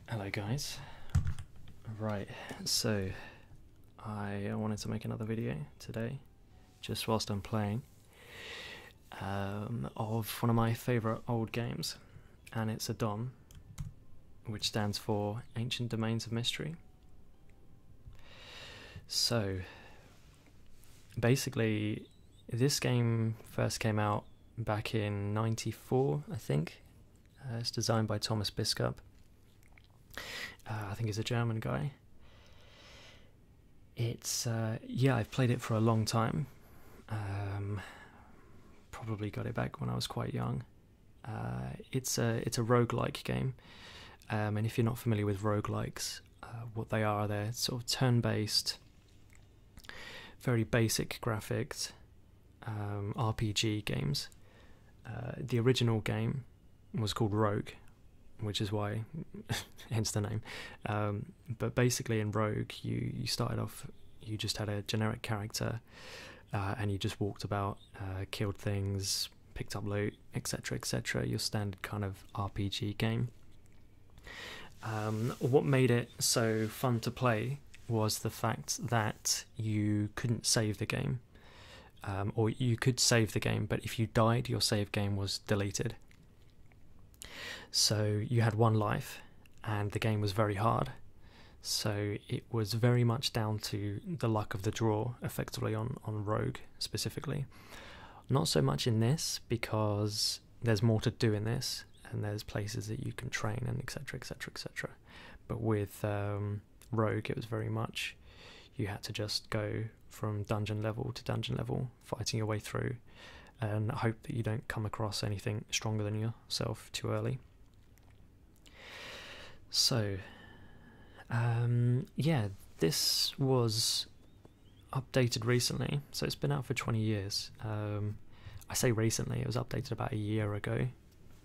Hello guys. Right, so I wanted to make another video today, just whilst I'm playing, of one of my favourite old games, and it's ADOM, which stands for Ancient Domains of Mystery. So, basically, this game first came out back in '94, I think. It's designed by Thomas Biskup. I think he's a German guy. It's yeah, I've played it for a long time. Probably got it back when I was quite young. It's a roguelike game, and if you're not familiar with roguelikes, what they are, they're sort of turn-based, very basic graphics RPG games. The original game was called Rogue, which is why, hence the name. But basically in Rogue, you started off, you just had a generic character, and you just walked about, killed things, picked up loot, etc, etc. Your standard kind of RPG game. What made it so fun to play was the fact that you couldn't save the game, or you could save the game, but if you died, your save game was deleted. So you had one life, and the game was very hard. So it was very much down to the luck of the draw, effectively, on Rogue specifically. Not so much in this, because there's more to do in this, and there's places that you can train, and etc, etc, etc. But with Rogue, it was very much, you had to just go from dungeon level to dungeon level, fighting your way through, and hope that you don't come across anything stronger than yourself too early. So, yeah, this was updated recently, so it's been out for 20 years. I say recently, it was updated about a year ago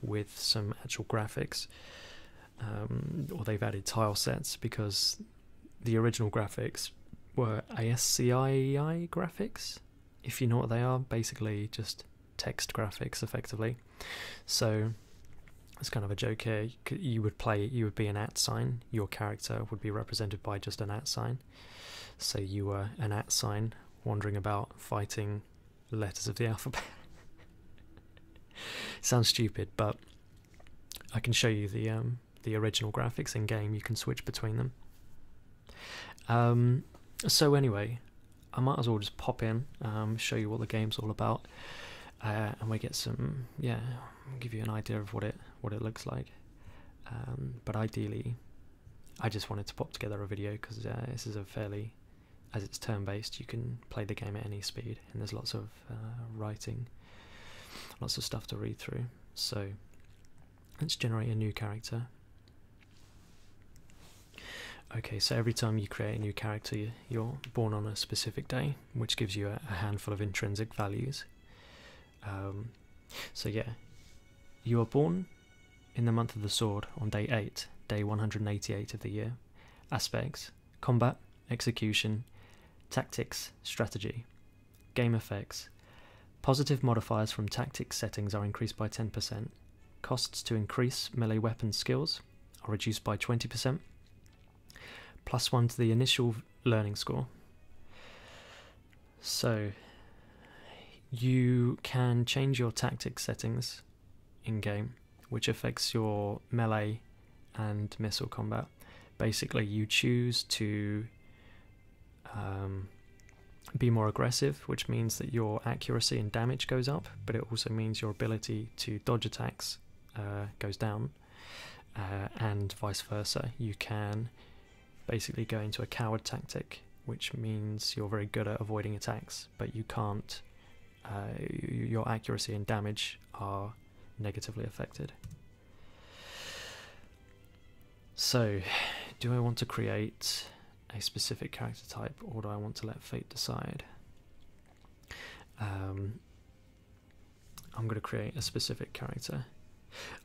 with some actual graphics, or they've added tile sets, because the original graphics were ASCII graphics, if you know what they are. Basically just text graphics, effectively. So it's kind of a joke here. You would be an @ sign. Your character would be represented by just an @ sign. So you were an @ sign wandering about fighting the letters of the alphabet. Sounds stupid, but I can show you the original graphics in game. You can switch between them. So anyway, I might as well just pop in, show you what the game's all about, and we get some, yeah, give you an idea of what it looks like. But ideally, I just wanted to pop together a video because this is a fairly, as it's turn-based, you can play the game at any speed, and there's lots of writing, lots of stuff to read through. So let's generate a new character. Okay, so every time you create a new character, you're born on a specific day, which gives you a handful of intrinsic values. So yeah, you are born in the month of the sword on day 8, day 188 of the year. Aspects: combat, execution, tactics, strategy. Game effects: positive modifiers from tactics settings are increased by 10%. Costs to increase melee weapon skills are reduced by 20%. +1 to the initial learning score. So you can change your tactics settings in game, which affects your melee and missile combat. Basically, you choose to be more aggressive, which means that your accuracy and damage goes up, but it also means your ability to dodge attacks goes down, and vice versa. You can basically go into a coward tactic, which means you're very good at avoiding attacks, but you can't, your accuracy and damage are negatively affected. So, do I want to create a specific character type, or do I want to let fate decide? I'm going to create a specific character.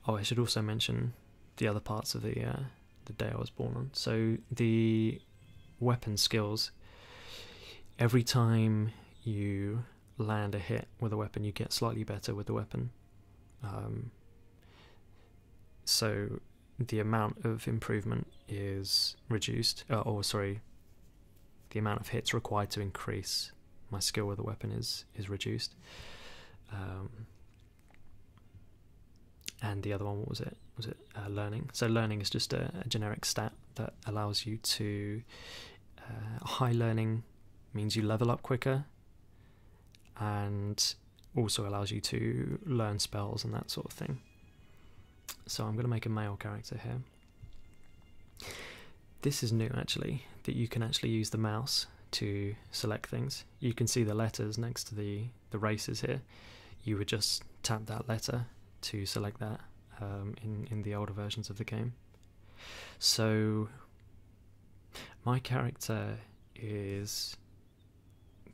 Oh, I should also mention the other parts of the day I was born on. So the weapon skills, every time you land a hit with a weapon, you get slightly better with the weapon. So the amount of improvement is reduced, or sorry, the amount of hits required to increase my skill with the weapon is reduced. And the other one, what was it? Was it learning? So learning is just a generic stat that allows you to... high learning means you level up quicker, and also allows you to learn spells and that sort of thing. So I'm going to make a male character here. This is new actually, that you can actually use the mouse to select things. You can see the letters next to the races here. You would just tap that letter to select that in the older versions of the game. So my character is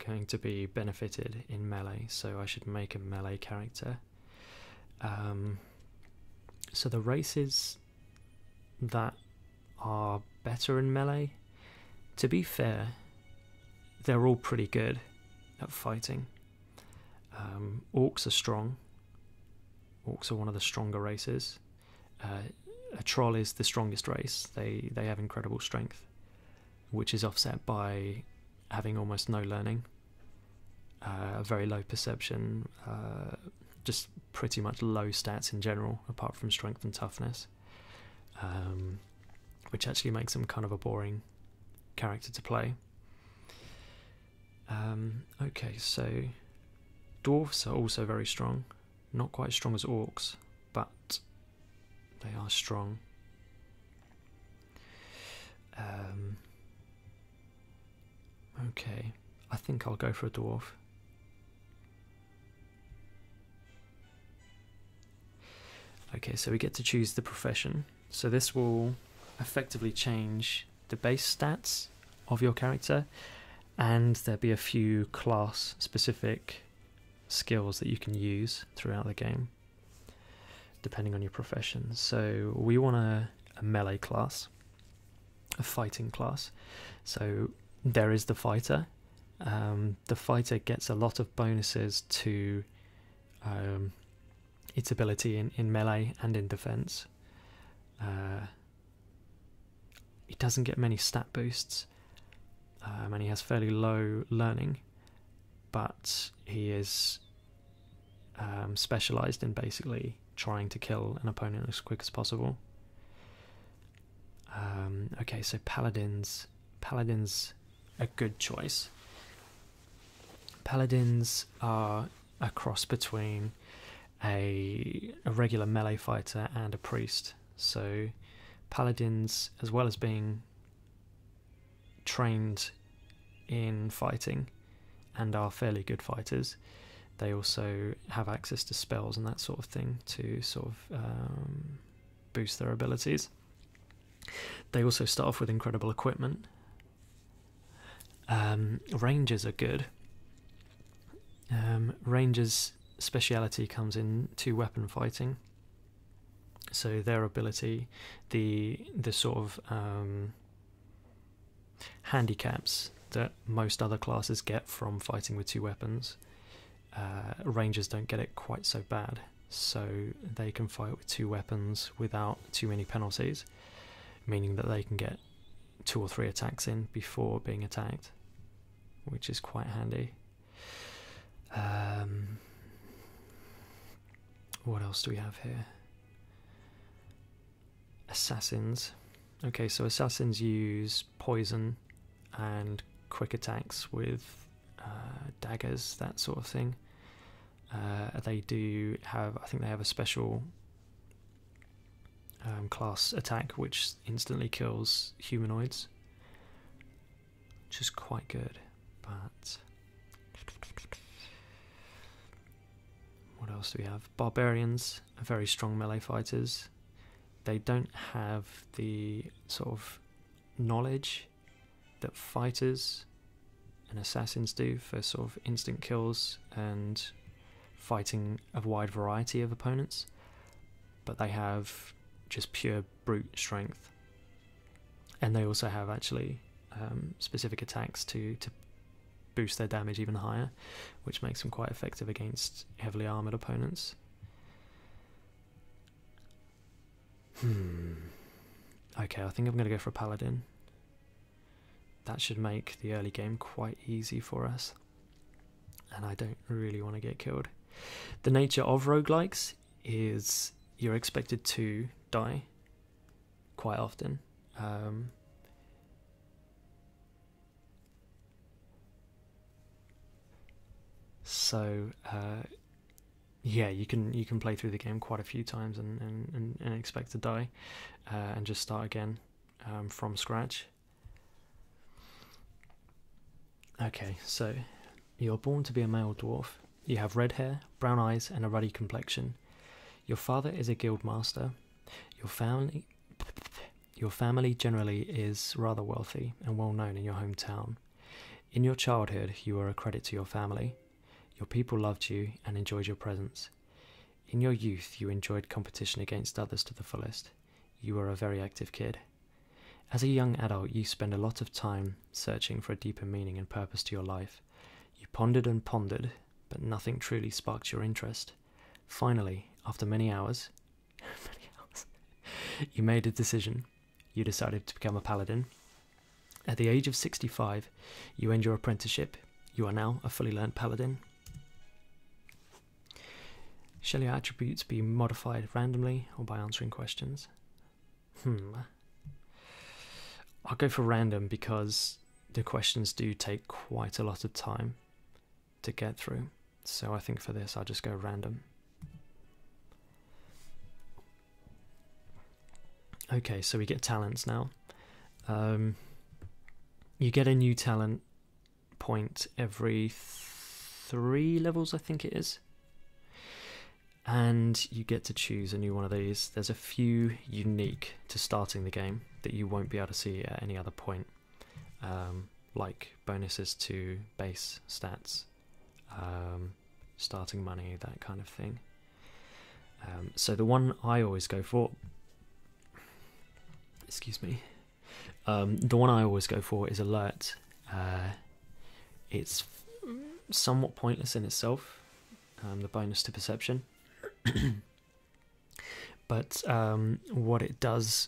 going to be benefited in melee, so I should make a melee character. So the races that are better in melee, to be fair, they're all pretty good at fighting. Orcs are strong. Orcs are one of the stronger races. A troll is the strongest race. They have incredible strength, which is offset by having almost no learning, very low perception, just pretty much low stats in general, apart from strength and toughness, which actually makes them kind of a boring character to play. Okay, so dwarfs are also very strong, not quite as strong as orcs, but they are strong. Okay, I think I'll go for a dwarf. Okay, so we get to choose the profession. So this will effectively change the base stats of your character, and there'll be a few class specific skills that you can use throughout the game depending on your profession. So we want a melee class, a fighting class. So there is the fighter. The fighter gets a lot of bonuses to its ability in melee and in defense. He doesn't get many stat boosts, and he has fairly low learning, but he is specialized in basically trying to kill an opponent as quick as possible. Okay, so paladins a good choice. Paladins are a cross between a regular melee fighter and a priest. So paladins, as well as being trained in fighting and are fairly good fighters, they also have access to spells and that sort of thing to sort of boost their abilities. They also start off with incredible equipment. Rangers are good. Rangers' speciality comes in two-weapon fighting. So their ability, the sort of handicaps that most other classes get from fighting with two weapons, Rangers don't get it quite so bad. So they can fight with two weapons without too many penalties, meaning that they can get 2 or 3 attacks in before being attacked, which is quite handy. What else do we have here? Assassins. Okay, so assassins use poison and quick attacks with daggers, that sort of thing. They do have, I think they have a special class attack which instantly kills humanoids, which is quite good. But what else do we have? Barbarians are very strong melee fighters. They don't have the sort of knowledge that fighters and assassins do for sort of instant kills and fighting a wide variety of opponents, but they have just pure brute strength, and they also have actually specific attacks to boost their damage even higher, which makes them quite effective against heavily armoured opponents. Okay, I think I'm going to go for a paladin. That should make the early game quite easy for us. And I don't really want to get killed. The nature of roguelikes is you're expected to die quite often. Yeah, you can play through the game quite a few times and expect to die, and just start again from scratch. Okay, so you're born to be a male dwarf. You have red hair, brown eyes, and a ruddy complexion. Your father is a guild master. Your family generally is rather wealthy and well known in your hometown. In your childhood, you were a credit to your family. Your people loved you and enjoyed your presence. In your youth, you enjoyed competition against others to the fullest. You were a very active kid. As a young adult, you spend a lot of time searching for a deeper meaning and purpose to your life. You pondered and pondered, but nothing truly sparked your interest. Finally, after many hours, you made a decision. You decided to become a paladin. At the age of 65, you end your apprenticeship. You are now a fully learned paladin. Shall your attributes be modified randomly or by answering questions? I'll go for random because the questions do take quite a lot of time to get through. So I think for this I'll just go random. Okay, so we get talents now. You get a new talent point every 3 levels, I think it is. And you get to choose a new one of these. There's a few unique to starting the game that you won't be able to see at any other point, like bonuses to base stats, starting money, that kind of thing. So the one I always go for, the one I always go for is alert. It's somewhat pointless in itself, the bonus to perception. But what it does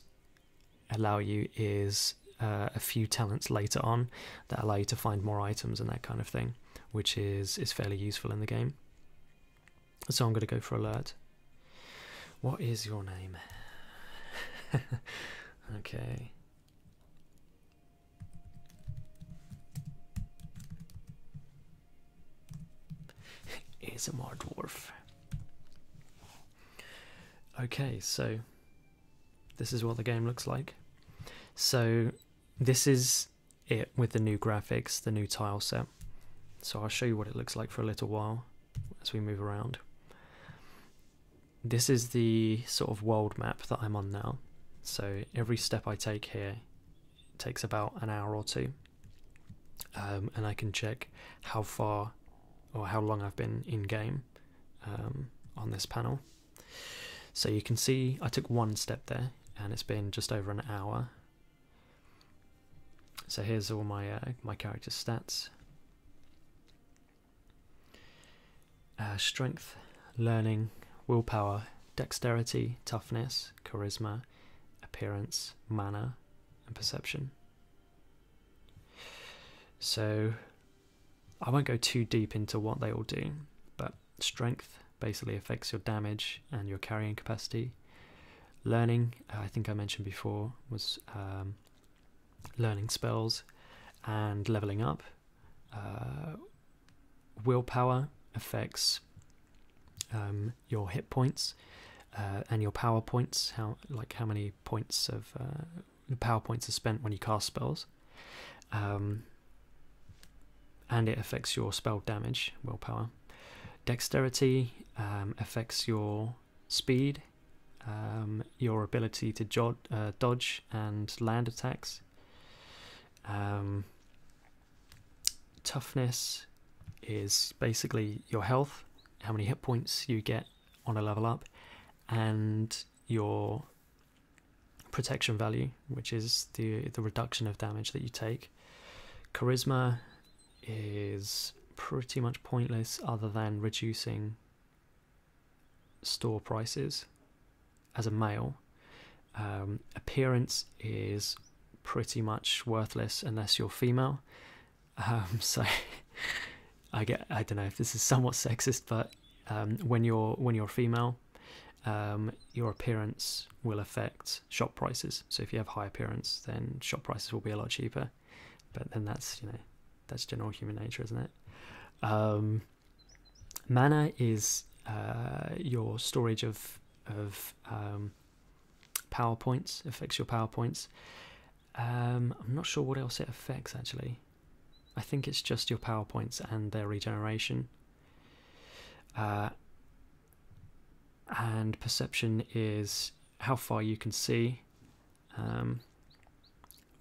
allow you is a few talents later on that allow you to find more items and that kind of thing, which is fairly useful in the game. So I'm going to go for alert. What is your name? Okay. ASMR Dwarf. Okay, so this is what the game looks like. So this is it with the new graphics, the new tile set. So I'll show you what it looks like for a little while as we move around. This is the sort of world map that I'm on now. So every step I take here takes about an hour or two. And I can check how far or how long I've been in game on this panel. So you can see I took one step there and it's been just over an hour. So here's all my my character stats. Strength, learning, willpower, dexterity, toughness, charisma, appearance, mana, and perception. So I won't go too deep into what they all do, but strength basically affects your damage and your carrying capacity. Learning, I think I mentioned before, was learning spells and leveling up. Willpower affects your hit points and your power points, how many points of power points are spent when you cast spells. And it affects your spell damage, willpower. Dexterity affects your speed, your ability to dodge and land attacks. Toughness is basically your health, how many hit points you get on a level up, and your protection value, which is the reduction of damage that you take. Charisma is pretty much pointless other than reducing store prices as a male, Appearance is pretty much worthless unless you're female. So I don't know if this is somewhat sexist, but when you're female, your appearance will affect shop prices. So if you have high appearance, then shop prices will be a lot cheaper. But then that's general human nature, isn't it? Mana is your storage of power points. Affects your power points. I'm not sure what else it affects actually. I think it's just your power points and their regeneration. And perception is how far you can see,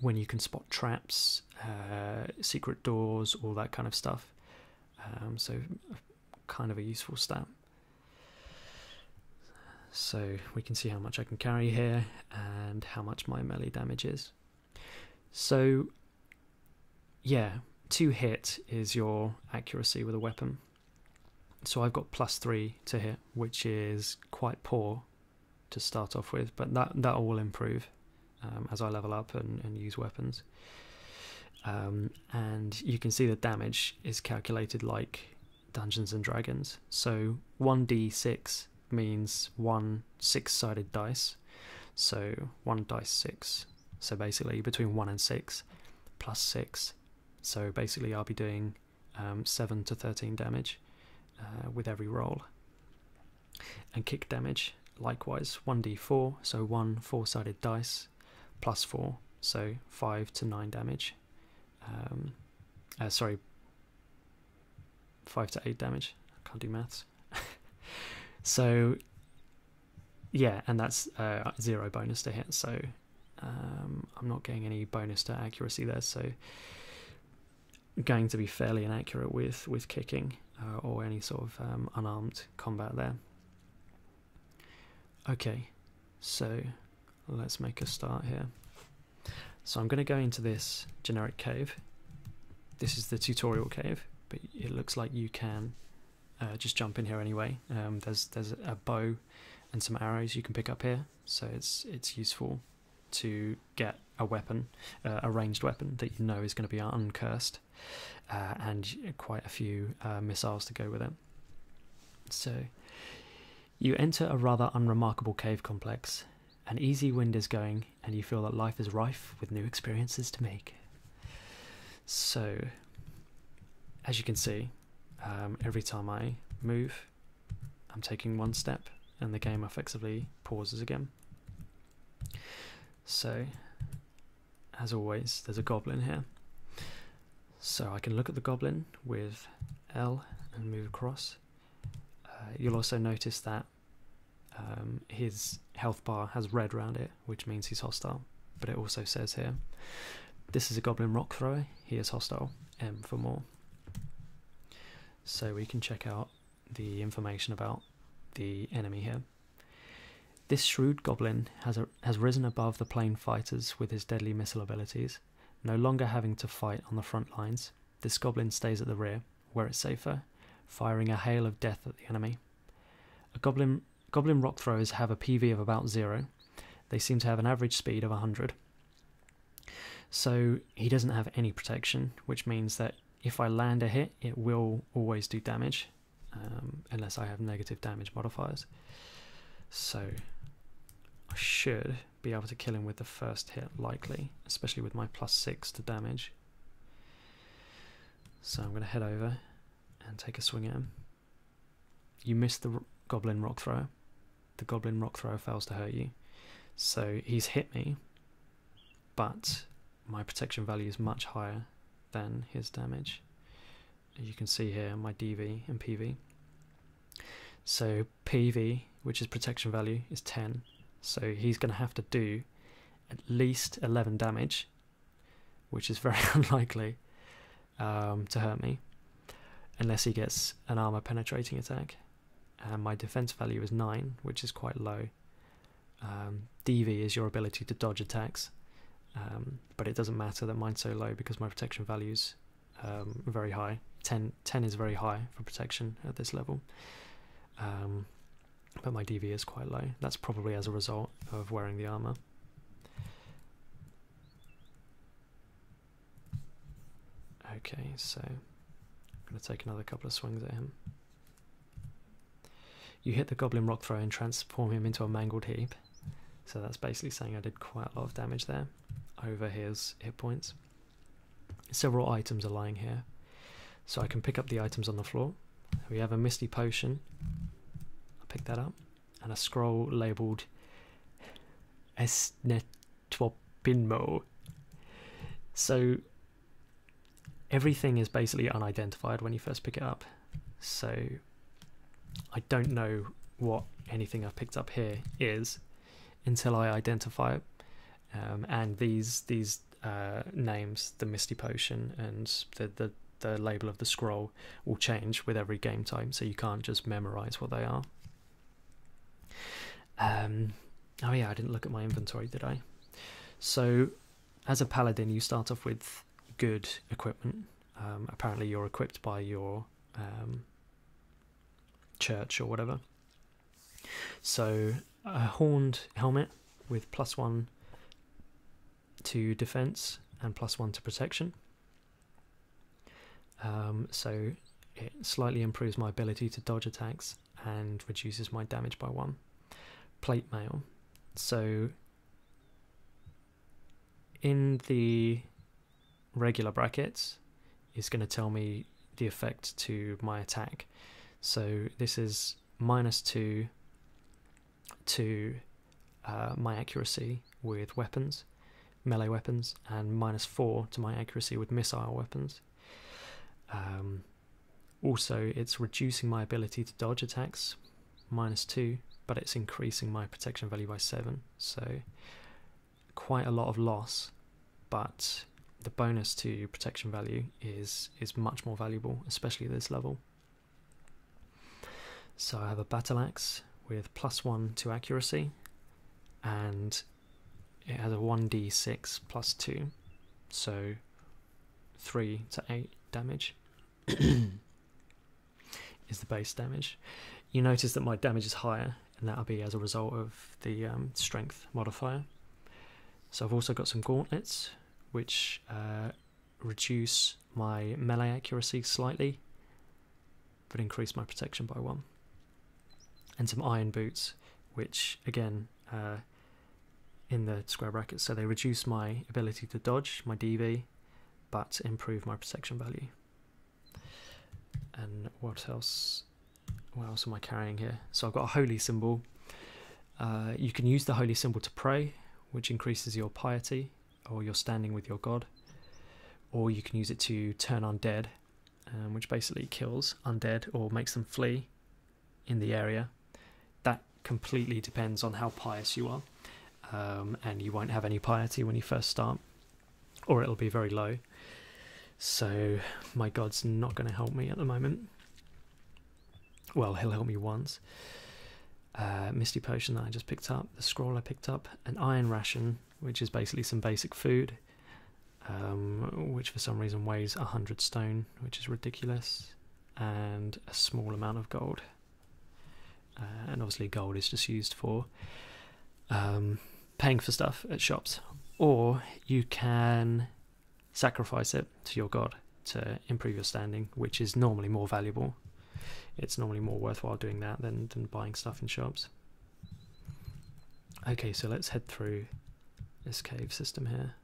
when you can spot traps, secret doors, all that kind of stuff. So kind of a useful stat. So we can see how much I can carry here and how much my melee damage is. So yeah, 2 hit is your accuracy with a weapon. So I've got +3 to hit, which is quite poor to start off with, but that will improve as I level up and use weapons. And you can see the damage is calculated like Dungeons and Dragons. So 1d6 means 1 6-sided dice, so 1 dice 6. So basically between 1 and 6 plus 6. So basically I'll be doing 7 to 13 damage with every roll. And kick damage, likewise 1d4, so 1 4-sided dice plus 4, so 5 to 9 damage. 5 to 8 damage. I can't do maths. So yeah, and that's 0 bonus to hit, so I'm not getting any bonus to accuracy there, so going to be fairly inaccurate with kicking or any sort of unarmed combat there. Okay, so let's make a start here. So I'm going to go into this generic cave. This is the tutorial cave, but it looks like you can just jump in here anyway. There's a bow and some arrows you can pick up here, so it's useful to get a weapon, a ranged weapon that you know is going to be uncursed, and quite a few missiles to go with it. So you enter a rather unremarkable cave complex. An easy wind is going, and you feel that life is rife with new experiences to make. So, as you can see, every time I move, I'm taking 1 step, and the game effectively pauses again. So, as always, there's a goblin here. So I can look at the goblin with L and move across. You'll also notice that his health bar has red around it, which means he's hostile, but it also says here, this is a goblin rock thrower, he is hostile, M for more. So we can check out the information about the enemy here. This shrewd goblin has risen above the plain fighters with his deadly missile abilities. No longer having to fight on the front lines, this goblin stays at the rear, where it's safer, firing a hail of death at the enemy. Goblin rock throwers have a PV of about 0. They seem to have an average speed of 100. So he doesn't have any protection, which means that if I land a hit, it will always do damage, unless I have negative damage modifiers. So I should be able to kill him with the first hit, likely, especially with my +6 to damage. So I'm going to head over and take a swing at him. You missed the goblin rock thrower. The goblin rock thrower fails to hurt you. So he's hit me, but my protection value is much higher than his damage. You can see here my DV and PV. So PV, which is protection value, is 10. So he's going to have to do at least 11 damage, which is very unlikely to hurt me, unless he gets an armor penetrating attack. And my defense value is 9, which is quite low. DV is your ability to dodge attacks, but it doesn't matter that mine's so low because my protection value is very high. 10 is very high for protection at this level. but my DV is quite low. That's probably as a result of wearing the armor. Okay, so I'm going to take another couple of swings at him. You hit the goblin rock throw and transform him into a mangled heap. So that's basically saying I did quite a lot of damage there over his hit points. Several items are lying here, so I can pick up the items on the floor. We have a misty potion. I'll pick that up, and a scroll labelled Esnetwopinmo. So everything is basically unidentified when you first pick it up. So I don't know what anything I've picked up here is until I identify it. And these names, the Misty Potion and the label of the scroll, will change with every game type, so you can't just memorize what they are. Oh yeah, I didn't look at my inventory, did I? So as a paladin, you start off with good equipment. Apparently you're equipped by your church or whatever. So a horned helmet with +1 to defense and +1 to protection. So it slightly improves my ability to dodge attacks and reduces my damage by 1. Plate mail. So in the regular brackets is going to tell me the effect to my attack. So this is -2 to my accuracy with weapons, melee weapons, and -4 to my accuracy with missile weapons. Also, it's reducing my ability to dodge attacks, -2, but it's increasing my protection value by 7. So quite a lot of loss, but the bonus to protection value is much more valuable, especially at this level. So I have a battle axe with +1 to accuracy, and it has a 1d6 +2, so 3 to 8 damage is the base damage. You notice that my damage is higher, and that'll be as a result of the strength modifier. So I've also got some gauntlets, which reduce my melee accuracy slightly, but increase my protection by 1. And some iron boots, which again, in the square brackets, so they reduce my ability to dodge, my DV, but improve my protection value. And what else am I carrying here? So I've got a holy symbol. You can use the holy symbol to pray, which increases your piety or your standing with your god, or you can use it to turn undead, which basically kills undead or makes them flee in the area. That completely depends on how pious you are, and you won't have any piety when you first start, or it'll be very low. So my god's not going to help me at the moment. Well, he'll help me once. Misty potion that I just picked up, the scroll I picked up, an iron ration, which is basically some basic food, which for some reason weighs 100 stone, which is ridiculous, and a small amount of gold. And obviously gold is just used for paying for stuff at shops, or you can sacrifice it to your god to improve your standing, which is normally more valuable. It's normally more worthwhile doing that than buying stuff in shops. Okay, so let's head through this cave system here.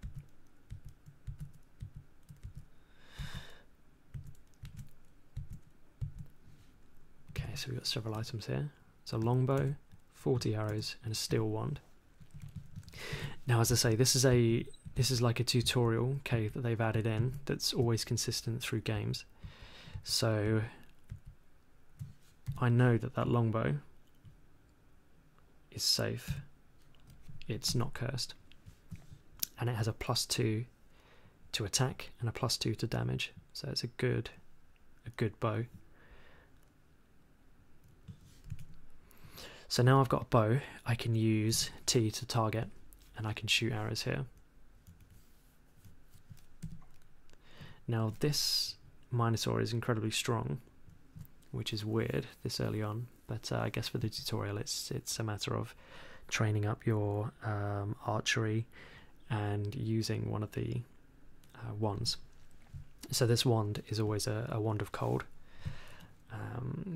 Okay, so we've got several items here. It's a longbow, 40 arrows, and a steel wand. Now, as I say, this is like a tutorial cave that they've added in that's always consistent through games. So I know that longbow is safe. It's not cursed, and it has a +2 to attack and a +2 to damage. So it's a good bow. So now I've got a bow, I can use T to target, and I can shoot arrows here. Now this Minotaur is incredibly strong, which is weird this early on, but I guess for the tutorial it's a matter of training up your archery and using one of the wands. So this wand is always a wand of cold,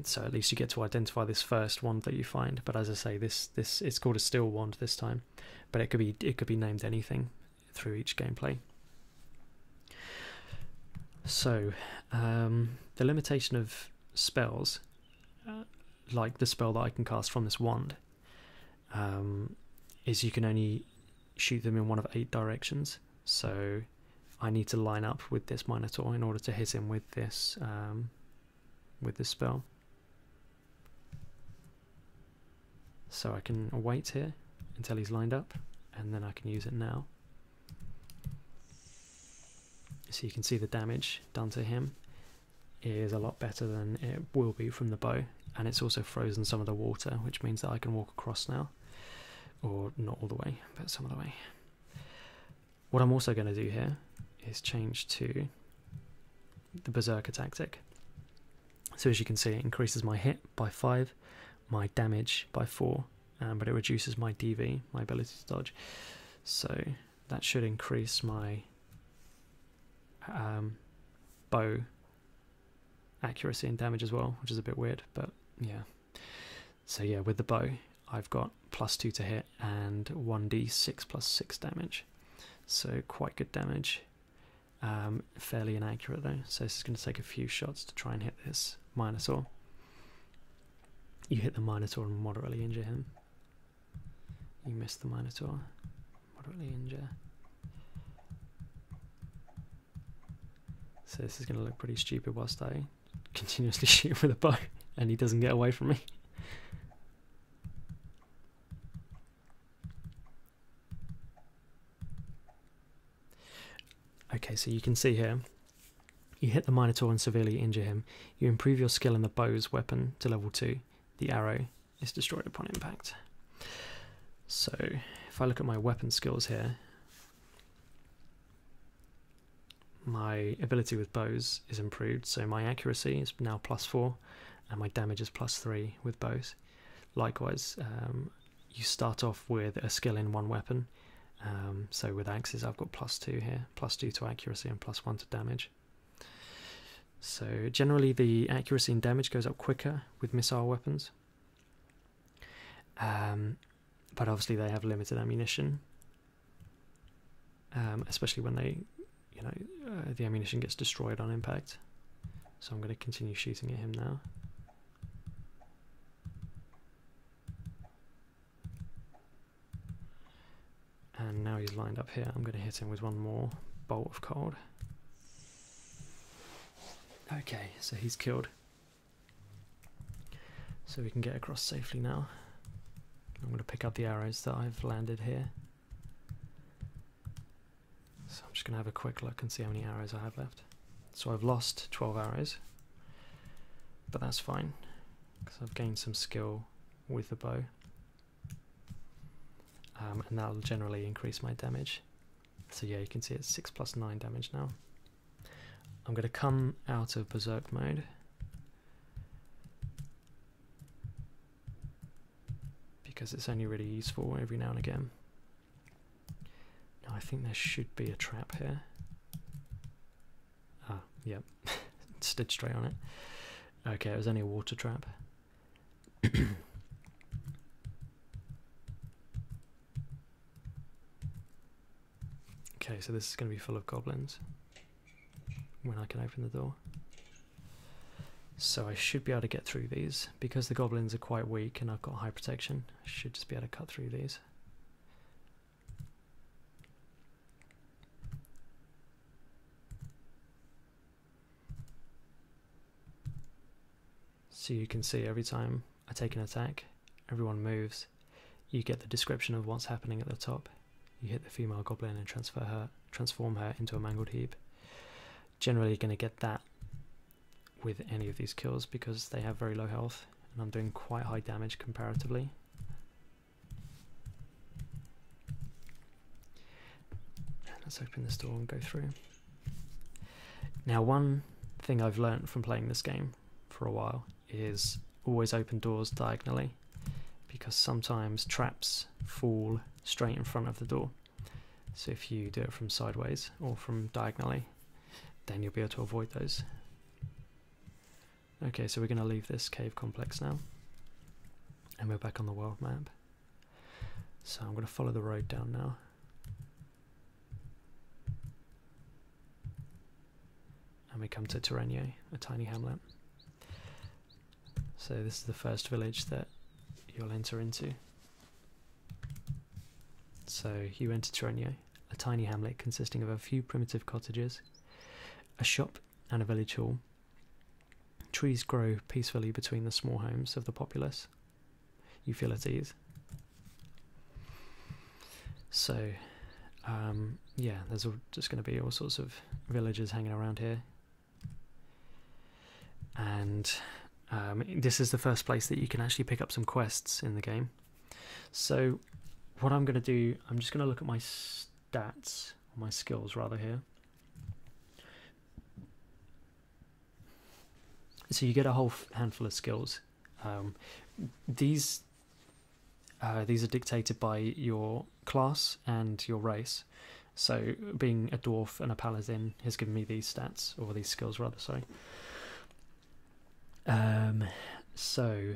so at least you get to identify this first wand that you find. But as I say, this it's called a steel wand this time, but it could be named anything through each gameplay. So the limitation of spells, like the spell that I can cast from this wand, is you can only shoot them in one of 8 directions. So I need to line up with this Minotaur in order to hit him with this spell. So I can wait here until he's lined up, and then I can use it now. So you can see the damage done to him is a lot better than it will be from the bow, and it's also frozen some of the water, which means that I can walk across now, or not all the way, but some of the way. What I'm also going to do here is change to the Berserker tactic. So as you can see, it increases my hit by 5, my damage by 4, but it reduces my DV, my ability to dodge. So that should increase my bow accuracy and damage as well, which is a bit weird, but yeah. So yeah, with the bow I've got +2 to hit and 1d6 plus 6 damage, so quite good damage. Fairly inaccurate though, so this is going to take a few shots to try and hit this Minotaur. You hit the Minotaur and moderately injure him. You miss the Minotaur, moderately injure. So this is going to look pretty stupid whilst I continuously shoot with a bow and he doesn't get away from me. Okay, so you can see here, you hit the Minotaur and severely injure him. You improve your skill in the bow's weapon to level 2. The arrow is destroyed upon impact. So if I look at my weapon skills here, my ability with bows is improved, so my accuracy is now +4 and my damage is +3 with bows. Likewise, you start off with a skill in one weapon. So with axes I've got +2 here, +2 to accuracy and +1 to damage. So generally the accuracy and damage goes up quicker with missile weapons, but obviously they have limited ammunition, especially when they, the ammunition gets destroyed on impact. So I'm going to continue shooting at him now. And now he's lined up here. I'm going to hit him with one more bolt of cold. Okay, so he's killed. So we can get across safely now. I'm going to pick up the arrows that I've landed here. So I'm just going to have a quick look and see how many arrows I have left. So I've lost 12 arrows, but that's fine because I've gained some skill with the bow. And that'll generally increase my damage. So yeah, you can see it's 6 + 9 damage now. I'm going to come out of Berserk mode because it's only really useful every now and again. Now I think there should be a trap here. Ah, yep, stood straight on it. Okay, it was only a water trap. Okay, so this is going to be full of goblins when I can open the door. So I should be able to get through these. Because the goblins are quite weak and I've got high protection, I should just be able to cut through these. So you can see every time I take an attack, everyone moves, you get the description of what's happening at the top. You hit the female goblin and transform her into a mangled heap. Generally you're going to get that with any of these kills because they have very low health and I'm doing quite high damage comparatively. Let's open this door and go through. Now one thing I've learnt from playing this game for a while is always open doors diagonally, because sometimes traps fall straight in front of the door. So if you do it from sideways or from diagonally, then you'll be able to avoid those. Okay, so we're going to leave this cave complex now, and we're back on the world map. So I'm going to follow the road down now. And we come to Terrenier, a tiny hamlet. So this is the first village that you'll enter into. So you enter Terrenier, a tiny hamlet consisting of a few primitive cottages, a shop and a village hall. Trees grow peacefully between the small homes of the populace. You feel at ease. So, yeah, there's just going to be all sorts of villagers hanging around here. And this is the first place that you can actually pick up some quests in the game. So what I'm going to do, I'm just going to look at my stats, or my skills rather here. So you get a whole handful of skills. These are dictated by your class and your race. So being a dwarf and a paladin has given me these stats, or these skills rather, sorry. So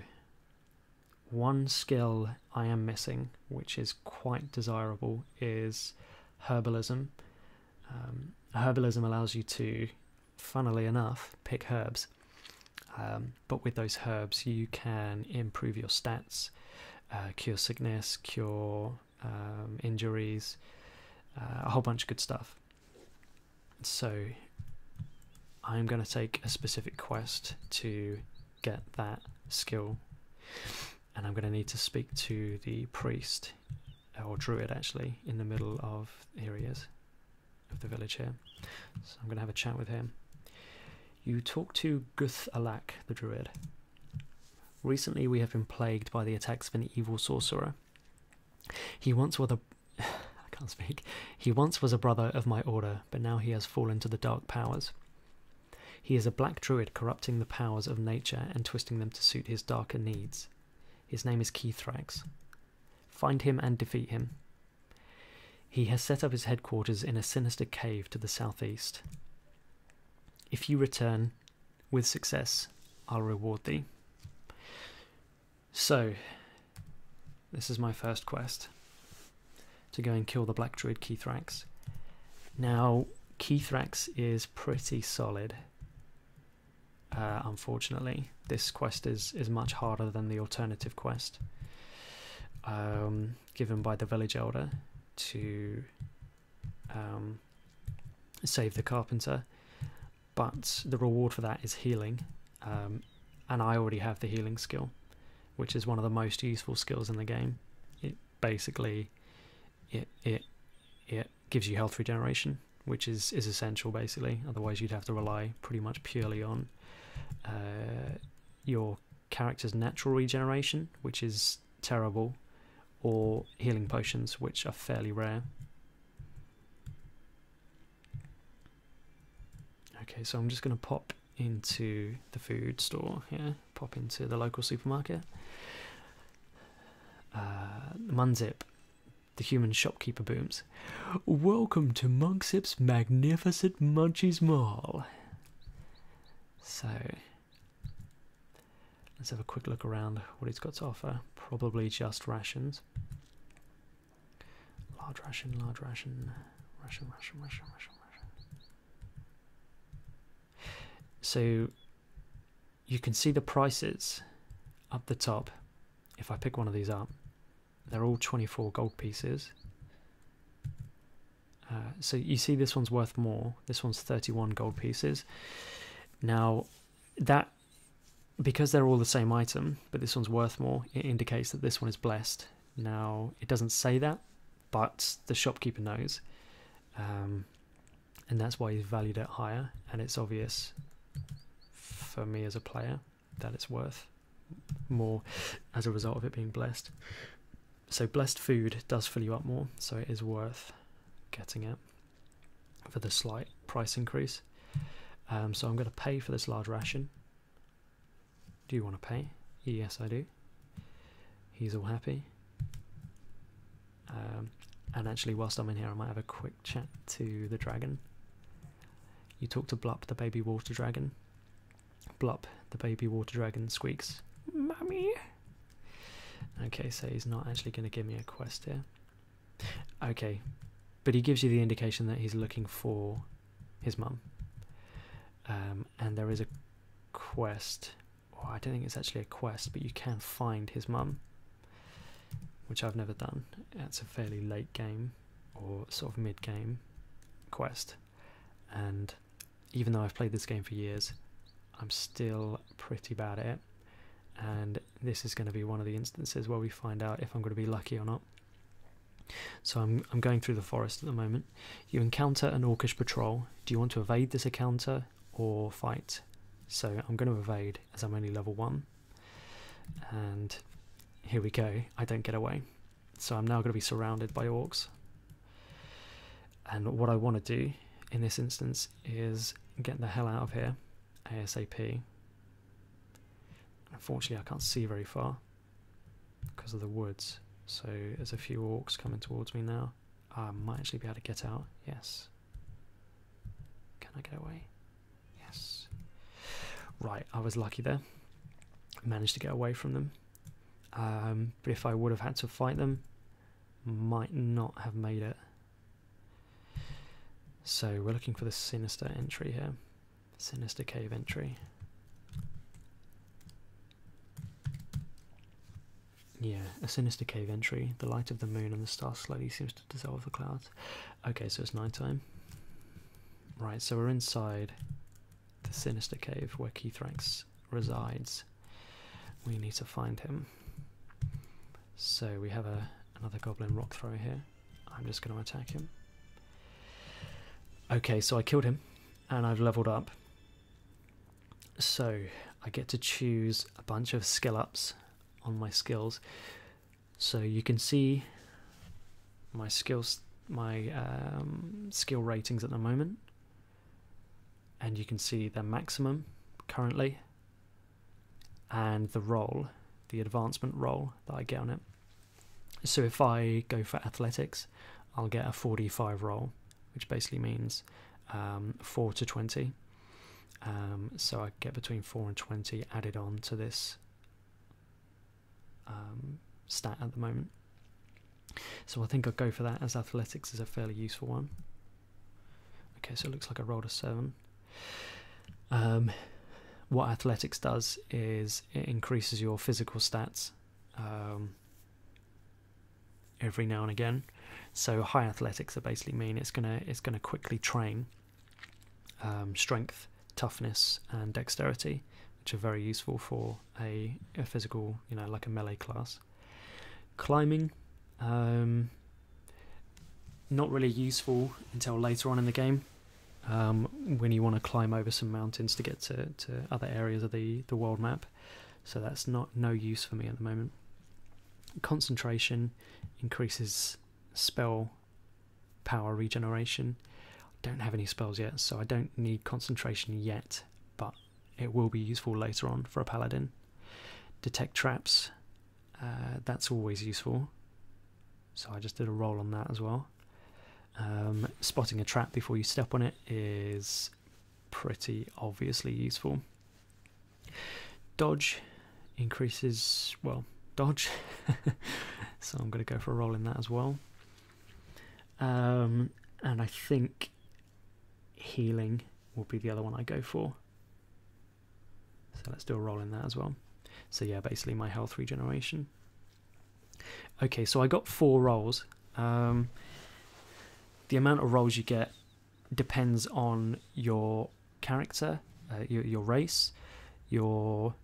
one skill I am missing, which is quite desirable, is herbalism. Herbalism allows you to, funnily enough, pick herbs. But with those herbs you can improve your stats, cure sickness, cure injuries, a whole bunch of good stuff. So I'm going to take a specific quest to get that skill, and I'm going to need to speak to the priest, or druid actually, in the middle of, here he is, of the village here. So I'm going to have a chat with him. You talk to Guth Alak, the druid. Recently we have been plagued by the attacks of an evil sorcerer. He once was He once was a brother of my order, but now he has fallen to the dark powers. He is a black druid corrupting the powers of nature and twisting them to suit his darker needs. His name is Keithrax. Find him and defeat him. He has set up his headquarters in a sinister cave to the southeast. If you return with success, I'll reward thee. So, this is my first quest, to go and kill the black druid Keithrax. Now, Keithrax is pretty solid. Unfortunately, this quest is much harder than the alternative quest given by the village elder to save the carpenter, but the reward for that is healing, and I already have the healing skill, which is one of the most useful skills in the game. It basically it gives you health regeneration, which is essential basically, otherwise you'd have to rely pretty much purely on your character's natural regeneration, which is terrible, or healing potions, which are fairly rare. Okay, so I'm just going to pop into the food store here, pop into the local supermarket. Munzip, the human shopkeeper, booms, "Welcome to Munzip's magnificent Munchies Mall." So let's have a quick look around what he's got to offer. Probably just rations. Large ration, large ration, ration. So you can see the prices up the top. If I pick one of these up, they're all 24 gold pieces. So you see this one's worth more. This one's 31 gold pieces. Now, that, because they're all the same item, but this one's worth more, it indicates that this one is blessed. Now, it doesn't say that, but the shopkeeper knows, and that's why he's valued it higher, and it's obvious for me as a player that it's worth more as a result of it being blessed. So blessed food does fill you up more, so it is worth getting it for the slight price increase. So I'm going to pay for this large ration. Do you want to pay? Yes, I do. He's all happy. And actually, whilst I'm in here, I might have a quick chat to the dragon. You talk to Blup, the baby water dragon. Blup, the baby water dragon, squeaks, "Mummy." Okay, so he's not actually going to give me a quest here. Okay, but he gives you the indication that he's looking for his mum. And there is a quest. Oh, I don't think it's actually a quest, but you can find his mum, which I've never done. It's a fairly late game, or sort of mid-game quest. And even though I've played this game for years, I'm still pretty bad at it. And this is going to be one of the instances where we find out if I'm going to be lucky or not. So I'm going through the forest at the moment. You encounter an orcish patrol. Do you want to evade this encounter or fight? So I'm going to evade, as I'm only level 1. And here we go. I don't get away. So I'm now going to be surrounded by orcs. And what I want to do in this instance is get the hell out of here ASAP. Unfortunately, I can't see very far because of the woods. So there's a few orcs coming towards me now. I might actually be able to get out. Yes. Can I get away? Yes. Right, I was lucky there. Managed to get away from them. But if I would have had to fight them, might not have made it. So we're looking for the sinister entry here. Sinister cave entry. Yeah, a sinister cave entry. The light of the moon and the stars slowly seems to dissolve the clouds. Okay, so it's nighttime. Right, so we're inside the sinister cave where Keithrax resides. We need to find him. So we have another goblin rock thrower here. I'm just going to attack him. Okay, so I killed him and I've leveled up. So I get to choose a bunch of skill ups on my skills. So you can see my skills, my skill ratings at the moment, and you can see their maximum currently and the roll, the advancement roll that I get on it. So if I go for athletics, I'll get a 45 roll, which basically means 4 to 20. So I get between 4 and 20 added on to this stat at the moment. So I think I'll go for that, as athletics is a fairly useful one. Okay, so it looks like I rolled a 7. What athletics does is it increases your physical stats every now and again. So high athletics that basically mean it's gonna quickly train strength, toughness, and dexterity, which are very useful for a physical, like a melee class. Climbing, not really useful until later on in the game, when you want to climb over some mountains to get to other areas of the world map. So that's no use for me at the moment. Concentration increases spell power regeneration. I don't have any spells yet, so I don't need concentration yet, but it will be useful later on for a paladin. Detect traps, that's always useful, so I just did a roll on that as well. Spotting a trap before you step on it is pretty obviously useful. Dodge increases, dodge, so I'm going to go for a roll in that as well. And I think healing will be the other one I go for, so let's do a roll in that as well. So yeah, basically my health regeneration. Okay, so I got 4 rolls. The amount of rolls you get depends on your character, your race, your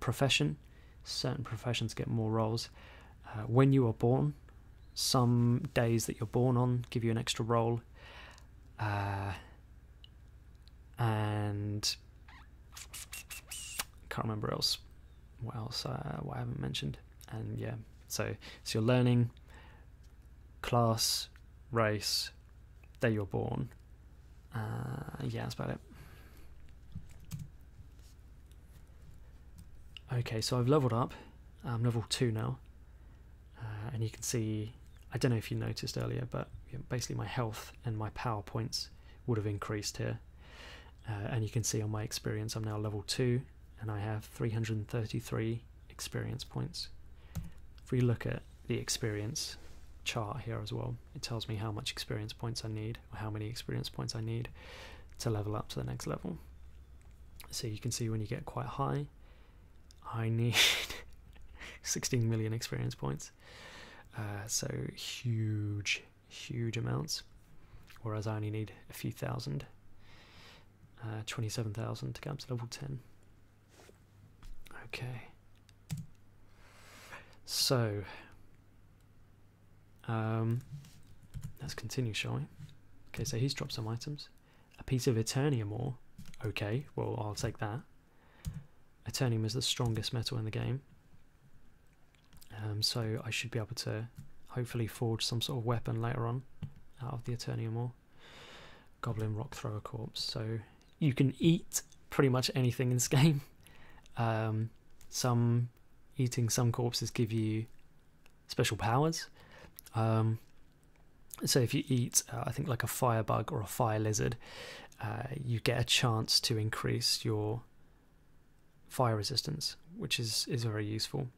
profession. Certain professions get more rolls. When you are born, some days that you're born on give you an extra roll, and can't remember what else I haven't mentioned. And yeah, so you're learning, class, race, day you're born. Yeah, that's about it. Okay, so I've leveled up. I'm level 2 now. And you can see, I don't know if you noticed earlier, but basically my health and my power points would have increased here. And you can see on my experience I'm now level 2 and I have 333 experience points. If we look at the experience chart here as well, it tells me how much experience points I need, or how many experience points I need to level up to the next level. So you can see when you get quite high, I need 16 million experience points. So huge amounts, whereas I only need a few thousand. 27,000 to get up to level 10. Okay. So, let's continue, shall we? Okay, so he's dropped some items. A piece of Eternium ore. Okay, well, I'll take that. Eternium is the strongest metal in the game. So I should be able to hopefully forge some sort of weapon later on out of the Eternium ore. Goblin Rock Thrower Corpse. So you can eat pretty much anything in this game. Eating some corpses give you special powers. So if you eat, I think like a firebug or a fire lizard, you get a chance to increase your fire resistance, which is very useful.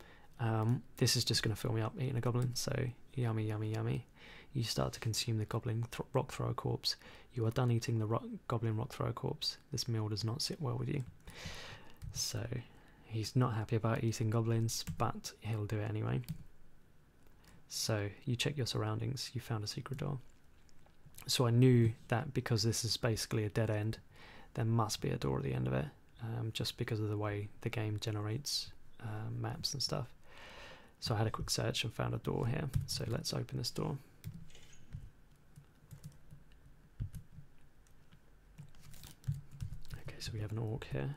This is just going to fill me up eating a goblin, so yummy, yummy, yummy. You start to consume the Goblin Rock Thrower Corpse. You are done eating the Goblin Rock Thrower Corpse. This meal does not sit well with you. So he's not happy about eating goblins, but he'll do it anyway. So you check your surroundings. You found a secret door. So I knew that because this is basically a dead end, there must be a door at the end of it, just because of the way the game generates maps and stuff. So I had a quick search and found a door here. So let's open this door. Okay, so we have an orc here.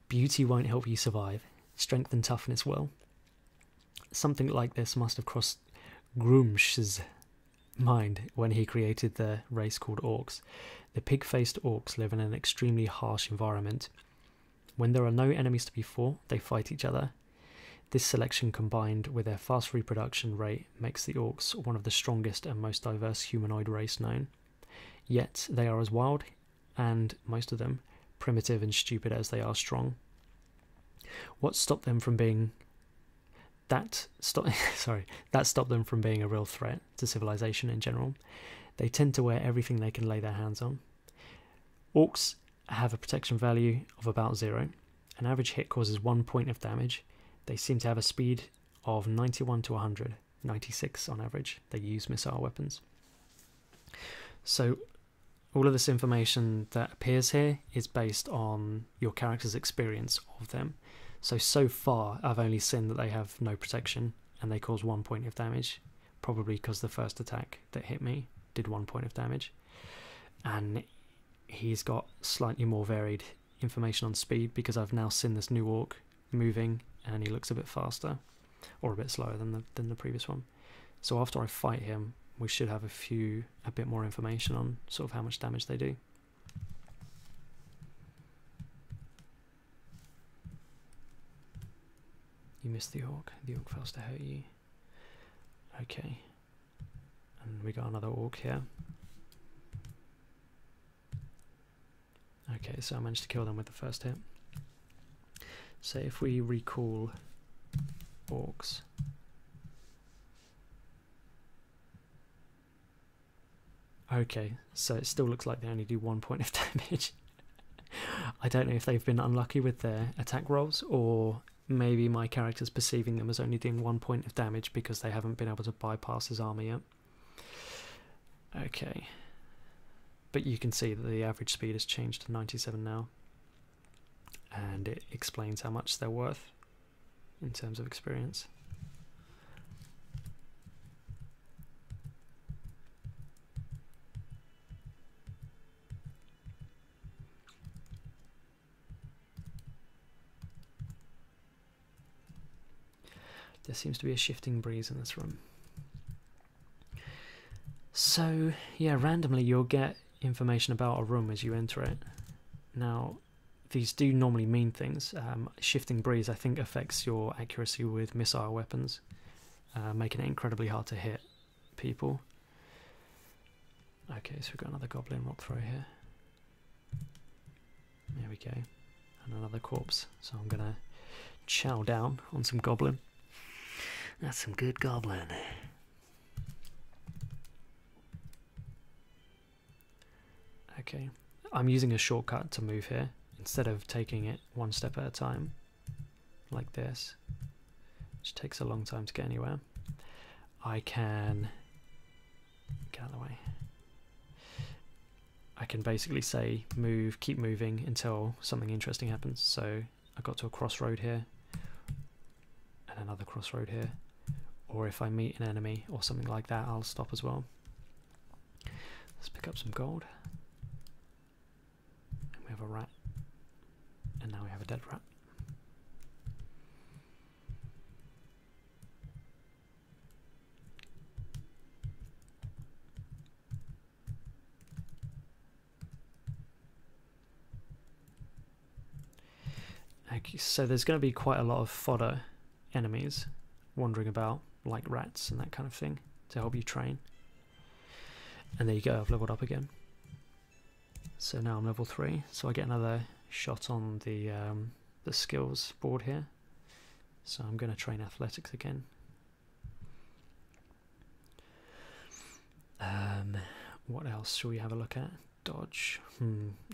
Beauty won't help you survive. Strength and toughness will. Something like this must have crossed Grumsh's mind when he created the race called orcs. The pig-faced orcs live in an extremely harsh environment. When there are no enemies to be fought, they fight each other. This selection combined with their fast reproduction rate makes the orcs one of the strongest and most diverse humanoid race known. Yet they are as wild, and most of them, primitive and stupid as they are strong. What stopped them from being that stopped them from being a real threat to civilization in general. They tend to wear everything they can lay their hands on. Orcs have a protection value of about 0. An average hit causes 1 point of damage. They seem to have a speed of 91 to 100, 96 on average. They use missile weapons. So all of this information that appears here is based on your character's experience of them. So far I've only seen that they have no protection and they cause 1 point of damage, probably because the first attack that hit me did 1 point of damage. And he's got slightly more varied information on speed because I've now seen this new orc moving and he looks a bit faster, or a bit slower than the previous one. So after I fight him, we should have a bit more information on sort of how much damage they do. You missed the orc. The orc fails to hurt you. Okay. And we got another orc here. Okay, so I managed to kill them with the first hit. So if we recall orcs. Okay, so it still looks like they only do 1 point of damage. I don't know if they've been unlucky with their attack rolls, or maybe my character's perceiving them as only doing 1 point of damage because they haven't been able to bypass his armor yet. Okay. But you can see that the average speed has changed to 97 now. And it explains how much they're worth in terms of experience. There seems to be a shifting breeze in this room. So, yeah, randomly you'll get information about a room as you enter it. Now, these do normally mean things. Shifting breeze, I think, affects your accuracy with missile weapons, making it incredibly hard to hit people. Okay, so we've got another goblin rock throw here. There we go. And another corpse. So I'm going to chow down on some goblin. That's some good goblin. Okay, I'm using a shortcut to move here. Instead of taking it one step at a time, like this, which takes a long time to get anywhere, I can get out of the way. I can basically say move, keep moving until something interesting happens. So I got to a crossroad here, and another crossroad here, or if I meet an enemy or something like that, I'll stop as well. Let's pick up some gold. And we have a rat. And now we have a dead rat. Okay, so there's going to be quite a lot of fodder enemies wandering about, like rats and that kind of thing, to help you train. And there you go, I've leveled up again. So now I'm level 3, so I get another shot on the skills board here. So I'm going to train athletics again. What else shall we have a look at? Dodge.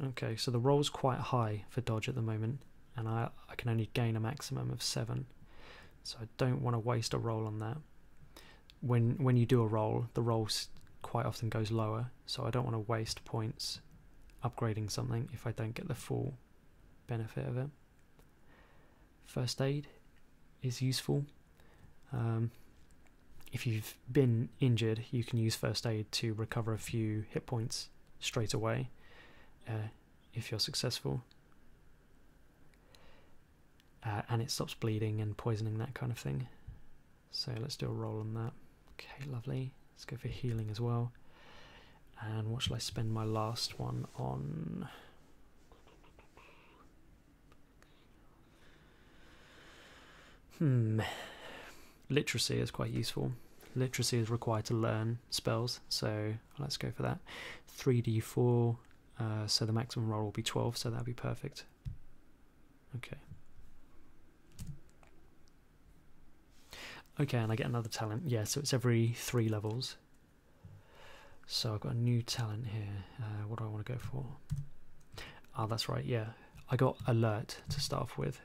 Okay, so the roll's quite high for dodge at the moment, and I can only gain a maximum of 7. So I don't want to waste a roll on that. When you do a roll, the roll quite often goes lower, so I don't want to waste points upgrading something if I don't get the full benefit of it. First aid is useful. If you've been injured, you can use first aid to recover a few hit points straight away, if you're successful. And it stops bleeding and poisoning, that kind of thing. So let's do a roll on that. Okay, lovely. Let's go for healing as well. And what shall I spend my last one on? Literacy is quite useful. Literacy is required to learn spells, so let's go for that. 3d4, so the maximum roll will be 12, so that'll be perfect. Okay. Okay, and I get another talent. Yeah, so it's every 3 levels. So I've got a new talent here. What do I want to go for? Oh, that's right, yeah. I got Alert to start off with.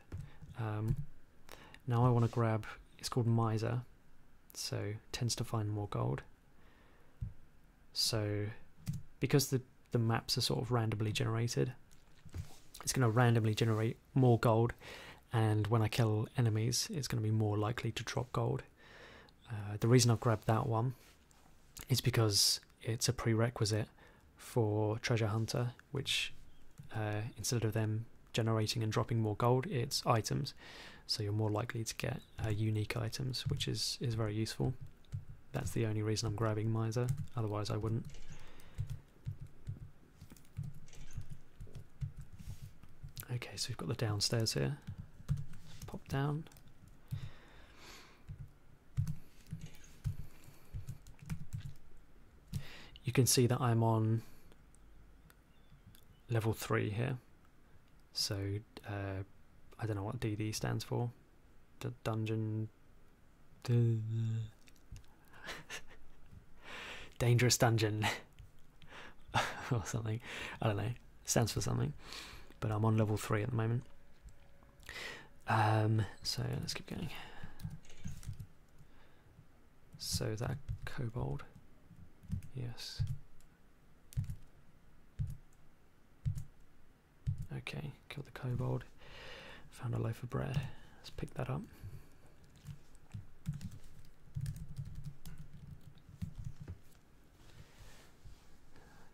Now I want to grab, it's called Miser, so tends to find more gold. So because the maps are sort of randomly generated, it's going to randomly generate more gold, and when I kill enemies, it's going to be more likely to drop gold. The reason I've grabbed that one is because it's a prerequisite for Treasure Hunter, which instead of them generating and dropping more gold, it's items, so you're more likely to get unique items, which is very useful. That's the only reason I'm grabbing Miser, otherwise I wouldn't. Okay, so we've got the downstairs here. Pop down. You can see that I'm on level 3 here. So I don't know what DD stands for. The dungeon... Dangerous dungeon. Or something. I don't know. It stands for something. But I'm on level 3 at the moment. So let's keep going. So is that a kobold? Yes. Okay, killed the kobold. Found a loaf of bread. Let's pick that up.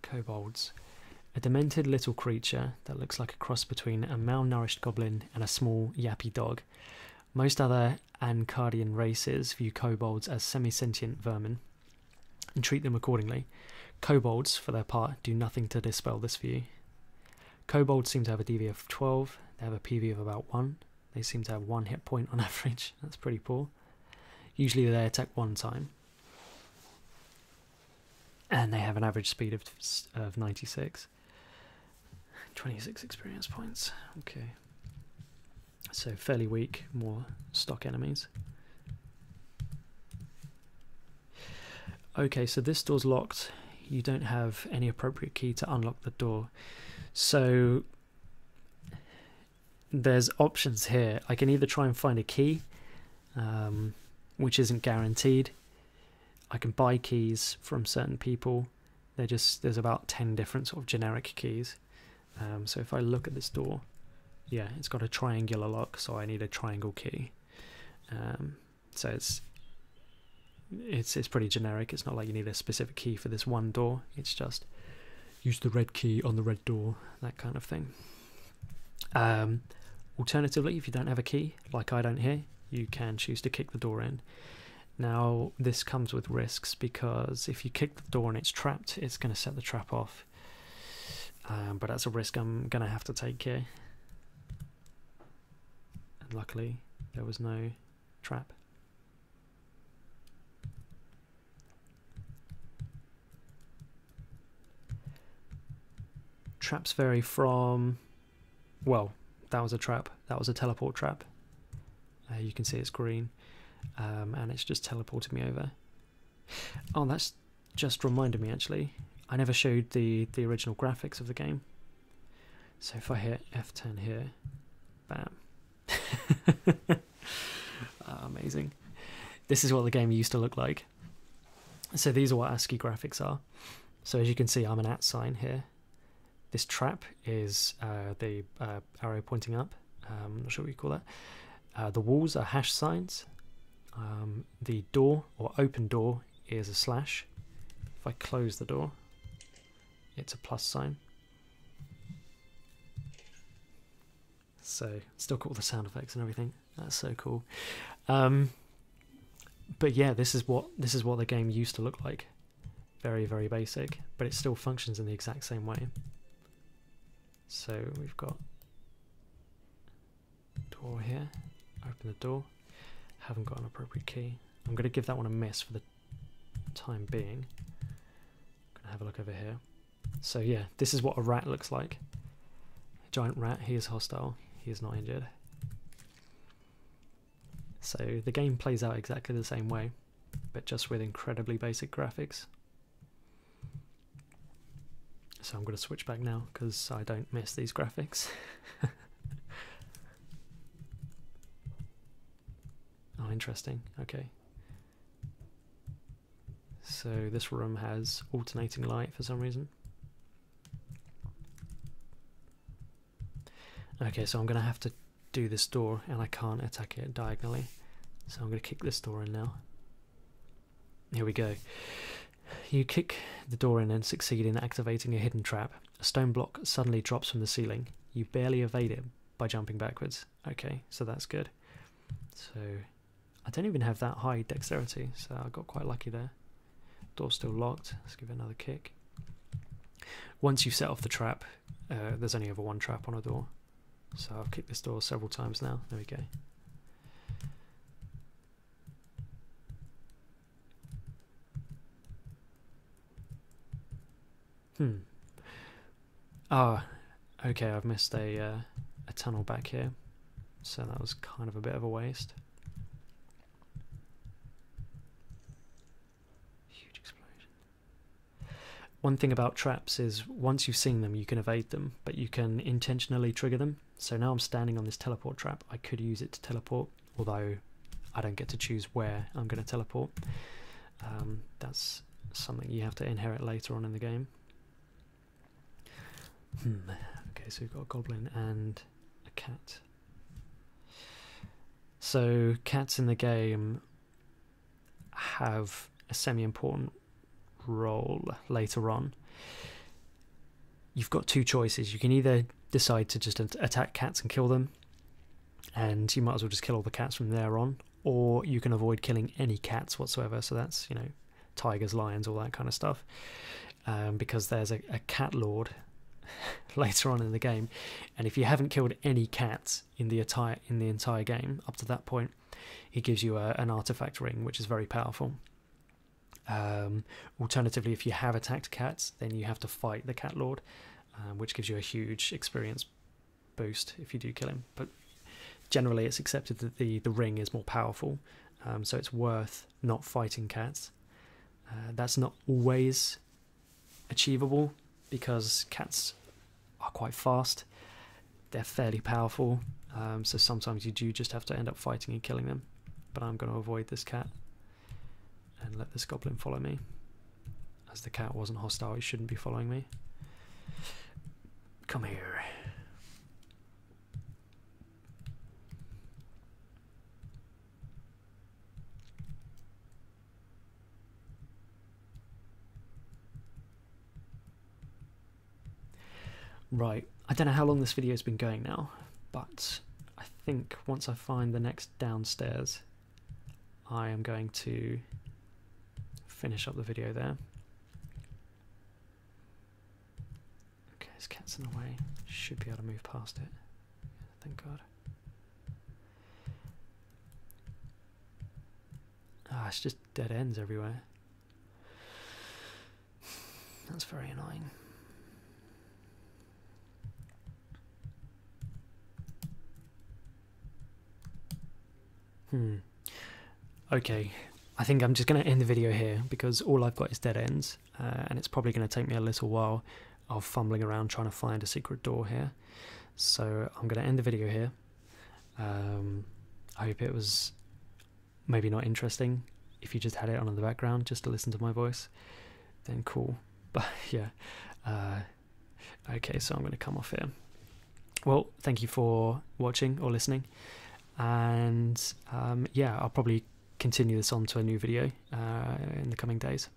Kobolds. A demented little creature that looks like a cross between a malnourished goblin and a small yappy dog. Most other Ancardian races view kobolds as semi-sentient vermin and treat them accordingly. Kobolds, for their part, do nothing to dispel this view. Kobolds seem to have a DV of 12. They have a PV of about 1. They seem to have 1 hit point on average. That's pretty poor. Usually they attack 1 time. And they have an average speed of 96. 26 experience points. Okay. So fairly weak, more stock enemies. Okay, so this door's locked. You don't have any appropriate key to unlock the door. So there's options here. I can either try and find a key, which isn't guaranteed. I can buy keys from certain people. There's about 10 different sort of generic keys. So if I look at this door, yeah, it's got a triangular lock, so I need a triangle key. So it's pretty generic. It's not like you need a specific key for this one door. It's just use the red key on the red door, that kind of thing. Alternatively, if you don't have a key, like I don't here, you can choose to kick the door in. Now, this comes with risks, because if you kick the door and it's trapped, it's going to set the trap off. But that's a risk I'm going to have to take here. And luckily, there was no trap. Traps vary from, well, that was a trap. That was a teleport trap. You can see it's green. And it's just teleported me over. Oh, that's just reminded me, actually. I never showed the original graphics of the game. So if I hit F10 here, bam. Amazing. This is what the game used to look like. So these are what ASCII graphics are. So as you can see, I'm an @ sign here. This trap is the arrow pointing up. I'm not sure what you call that. The walls are hash signs. The door, or open door, is a slash. If I close the door, it's a plus sign. So still got all the sound effects and everything. That's so cool. But yeah, this is what the game used to look like. Very, very basic, but it still functions in the exact same way. So we've got door here. Open the door. Haven't got an appropriate key. I'm going to give that one a miss for the time being. I'm going to have a look over here. So yeah, this is what a rat looks like. A giant rat. He is hostile. He is not injured. So the game plays out exactly the same way, but just with incredibly basic graphics. So I'm going to switch back now because I don't miss these graphics. Oh, interesting. Okay. So this room has alternating light for some reason. Okay, so I'm going to have to do this door, and I can't attack it diagonally. So I'm going to kick this door in now. Here we go. You kick the door in and succeed in activating a hidden trap. A stone block suddenly drops from the ceiling. You barely evade it by jumping backwards. Okay, so that's good. So I don't even have that high dexterity, so I got quite lucky there. Door's still locked. Let's give it another kick. Once you set off the trap, there's only ever one trap on a door. So I've kicked this door several times now. There we go. Ah, okay, I've missed a tunnel back here. So that was kind of a bit of a waste. Huge explosion. One thing about traps is once you've seen them, you can evade them, but you can intentionally trigger them. So now I'm standing on this teleport trap. I could use it to teleport, although I don't get to choose where I'm going to teleport. That's something you have to inherit later on in the game. Okay, so we've got a goblin and a cat. So cats in the game have a semi-important role later on. You've got two choices. You can either decide to just attack cats and kill them, and you might as well just kill all the cats from there on, or you can avoid killing any cats whatsoever. So that's, you know, tigers, lions, all that kind of stuff, because there's a cat lord later on in the game, and if you haven't killed any cats in the entire game up to that point, he gives you an artifact ring, which is very powerful. Alternatively, if you have attacked cats, then you have to fight the cat lord, which gives you a huge experience boost if you do kill him. But generally it's accepted that the ring is more powerful, so it's worth not fighting cats. That's not always achievable because cats are quite fast, they're fairly powerful, so sometimes you do just have to end up fighting and killing them. But I'm going to avoid this cat and let this goblin follow me. As the cat wasn't hostile, he shouldn't be following me. Come here. Right, I don't know how long this video has been going now, but I think once I find the next downstairs, I am going to finish up the video there. Okay, this cat's in the way. Should be able to move past it. Thank God. Ah, it's just dead ends everywhere. That's very annoying. Okay, I think I'm just going to end the video here because all I've got is dead ends, and it's probably going to take me a little while of fumbling around trying to find a secret door here. So I'm going to end the video here. I hope it was maybe not interesting. If you just had it on in the background just to listen to my voice, then cool. But yeah, okay, so I'm going to come off here. Well, thank you for watching or listening. And yeah, I'll probably continue this on to a new video in the coming days.